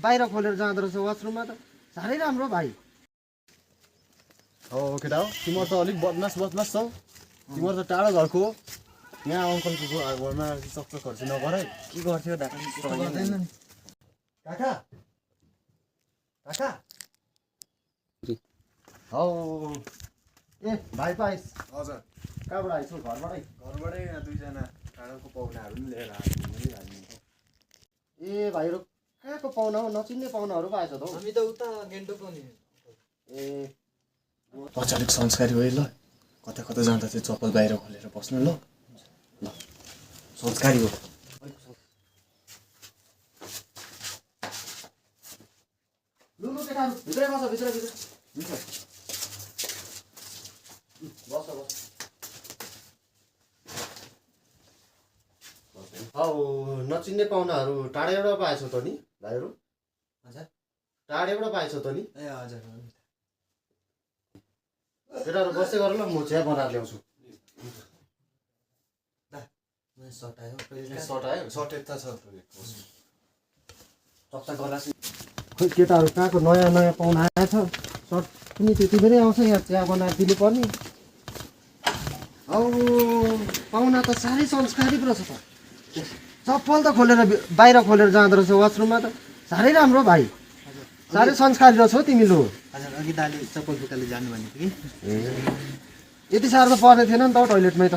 बाहिर खोलेर जाँदो रहेछ वासरुममा त साह्रै राम्रो भाइ। हो केटा हो, तिम्रो त अलिक बदमास छौ। तिम्रो त टाढो घरको हो। यहाँ अङ्कलको घरमा चक्चक खर्च नगर है। के गर्थ्यो दादा काका काका हौ ए भाइ पाइस। हजुर कहाँबाट आइसौ? घरबाटै? घरबाटै यहाँ दुईजना टाढोको पाहुनाहरू पनि लिएर आएको। ए भाइहरू कहाँको पाहुना हो? नचिन्ने पाहुनाहरू पो आएछ त हौ। हामी त उता गेन्टोकको नि। ए अलिक संस्कारी भयो ल। कता कता जाँदा चाहिँ चप्पल बाहिर खोलेर बस्नु ल। ल संस्कारी हो। लु लु केटाहरू भित्रै बस, भित्र भित्र भित्र बस बस। हौ नचिन्ने पाहुनाहरू टाढैबाट पो आएछौ त नि भाइहरू? हजुर टाढैबाट पाएछौ त नि? ए हजुर केटाहरू बस्दै गर ल, म चिया बनाएर ल्याउँछु। सर्ट आयो सर्ट आयो? सर्टेज त छ। चक्चा गर्लास्। खोइ केटाहरू कहाँको नयाँ नयाँ पाहुना आएछ। सर्ट पनि त्यति बेरै आउँछ, यहाँ चिया बनाएर दिनुपर्ने। औ पाहुना त साह्रै संस्कारी पो रहेछ त। चप्पल त खोलेर बाहिर खोलेर जाँदो रहेछ वासरुममा त साह्रै राम्रो भाइ। साह्रै संस्कारी रहेछ हौ तिमी। लु हजुर अघि दाले चप्पल फुकाले जानु भनेको कि। यति साह्रो त पर्ने थिएन नि त हौ टोइलेटमै त।